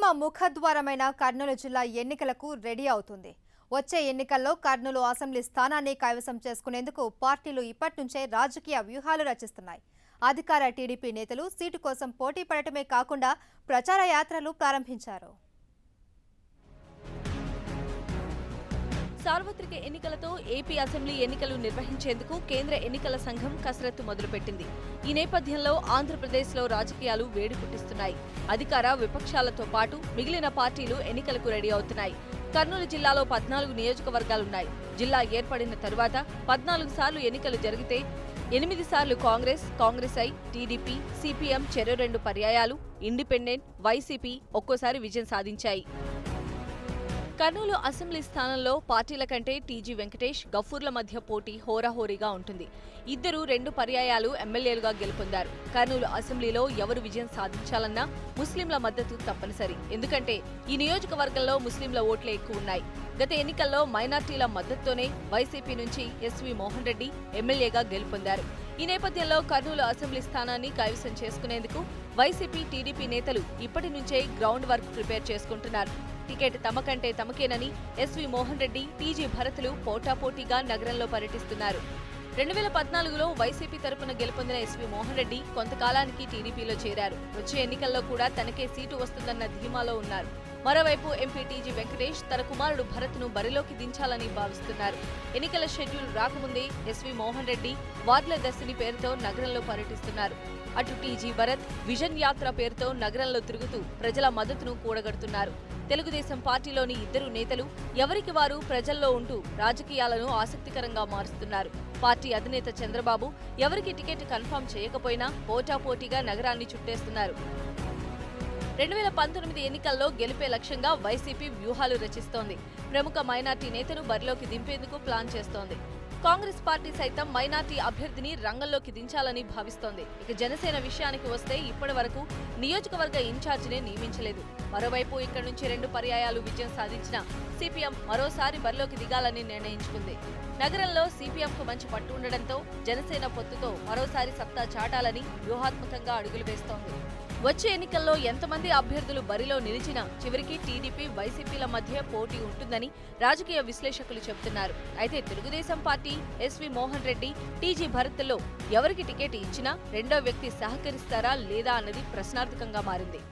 ఉద్యమ ముఖద్వారమైన కర్నూలు జిల్లా ఎన్నికలకు రెడీ అవుతుంది. వచ్చే ఎన్నికల్లో కర్నూలు అసెంబ్లీ స్థానాన్ని కైవసం చేసుకునేందుకు పార్టీలు ఇప్పటినుంచే రాజకీయ వ్యూహాలు రచిస్తున్నాయి. అధికార టీడీపీ నేతలు సీటు కోసం పోటీ పడటమే కాకుండా ప్రచార యాత్రలు ప్రారంభించారు. సార్వత్రిక ఎన్నికలతో ఏపీ అసెంబ్లీ ఎన్నికలు నిర్వహించేందుకు కేంద్ర ఎన్నికల సంఘం కసరత్తు మొదలుపెట్టింది. ఈ నేపథ్యంలో ఆంధ్రప్రదేశ్లో రాజకీయాలు వేడి పుట్టిస్తున్నాయి. అధికార విపక్షాలతో పాటు మిగిలిన పార్టీలు ఎన్నికలకు రెడీ అవుతున్నాయి. కర్నూలు జిల్లాలో 14 నియోజకవర్గాలున్నాయి. జిల్లా ఏర్పడిన తరువాత 14 సార్లు ఎన్నికలు జరిగితే 8 సార్లు కాంగ్రెస్ ఐ, టీడీపీ, సిపిఎం చెరో 2 పర్యాయాలు, ఇండిపెండెంట్, వైసీపీ ఒక్కోసారి విజయం సాధించాయి. కర్నూలు అసెంబ్లీ స్థానంలో పార్టీల కంటే టీజీ వెంకటేష్, గఫూర్ల మధ్య పోటీ హోరాహోరీగా ఉంటుంది. ఇద్దరు 2 పర్యాయాలు ఎమ్మెల్యేలుగా గెలుపొందారు. కర్నూలు అసెంబ్లీలో ఎవరు విజయం సాధించాలన్నా ముస్లింల మద్దతు తప్పనిసరి. ఎందుకంటే ఈ నియోజకవర్గంలో ముస్లింల ఓట్లే ఎక్కువ ఉన్నాయి. గత ఎన్నికల్లో మైనార్టీల మద్దతుతోనే వైసీపీ నుంచి ఎస్వి మోహన్ రెడ్డి ఎమ్మెల్యేగా గెలుపొందారు. ఈ నేపథ్యంలో కర్నూలు అసెంబ్లీ స్థానాన్ని కైవసం చేసుకునేందుకు వైసీపీ, టీడీపీ నేతలు ఇప్పటి నుంచే గ్రౌండ్ వర్క్ ప్రిపేర్ చేసుకుంటున్నారు. టికెట్ తమకంటే తమకేనని ఎస్వి మోహన్ రెడ్డి, టీజీ భరత్లు పోటాపోటీగా నగరంలో పర్యటిస్తున్నారు. 2014లో వైసీపీ తరపున గెలుపొందిన ఎస్వి మోహన్ రెడ్డి కొంతకాలానికి టీడీపీలో చేరారు. వచ్చే ఎన్నికల్లో కూడా తనకే సీటు వస్తుందన్న ధీమాలో ఉన్నారు. మరోవైపు ఎంపీ టీజీ వెంకటేష్ తన కుమారుడు భరత్ను బరిలోకి దించాలని భావిస్తున్నారు. ఎన్నికల షెడ్యూల్ రాకముందే ఎస్వి మోహన్ రెడ్డి వార్డుల దర్శిని పేరుతో నగరంలో పర్యటిస్తున్నారు. అటు టీజీ భరత్ విజన్ యాత్ర పేరుతో నగరంలో తిరుగుతూ ప్రజల మద్దతును కూడగడుతున్నారు. తెలుగుదేశం పార్టీలోని ఇద్దరు నేతలు ఎవరికి వారు ప్రజల్లో ఉంటూ రాజకీయాలను ఆసక్తికరంగా మారుస్తున్నారు. పార్టీ అధినేత చంద్రబాబు ఎవరికి టికెట్ కన్ఫర్మ్ చేయకపోయినా పోటాపోటీగా నగరాన్ని చుట్టేస్తున్నారు. 2019 ఎన్నికల్లో గెలిపే లక్ష్యంగా వైసీపీ వ్యూహాలు రచిస్తోంది. ప్రముఖ మైనార్టీ నేతను బరిలోకి దింపేందుకు ప్లాన్ చేస్తోంది. కాంగ్రెస్ పార్టీ సైతం మైనార్టీ అభ్యర్థిని రంగంలోకి దించాలని భావిస్తోంది. ఇక జనసేన విషయానికి వస్తే ఇప్పటి వరకు నియోజకవర్గ ఇన్ఛార్జినే నియమించలేదు. మరోవైపు ఇక్కడి నుంచి 2 పర్యాయాలు విజయం సాధించిన సిపిఎం మరోసారి బరిలోకి దిగాలని నిర్ణయించుకుంది. నగరంలో సిపిఎంకు మంచి పట్టు ఉండడంతో జనసేన పొత్తుతో మరోసారి సత్తా చాటాలని వ్యూహాత్మకంగా అడుగులు వేస్తోంది. వచ్చే ఎన్నికల్లో ఎంతమంది అభ్యర్థులు బరిలో నిలిచినా చివరికి టీడీపీ, వైసీపీల మధ్య పోటీ ఉంటుందని రాజకీయ విశ్లేషకులు చెబుతున్నారు. అయితే తెలుగుదేశం పార్టీ, ఎస్వి మోహన్ రెడ్డి, టీజీ భరత్లో ఎవరికి టికెట్ ఇచ్చినా రెండో వ్యక్తి సహకరిస్తారా లేదా అన్నది ప్రశ్నార్థకంగా మారింది.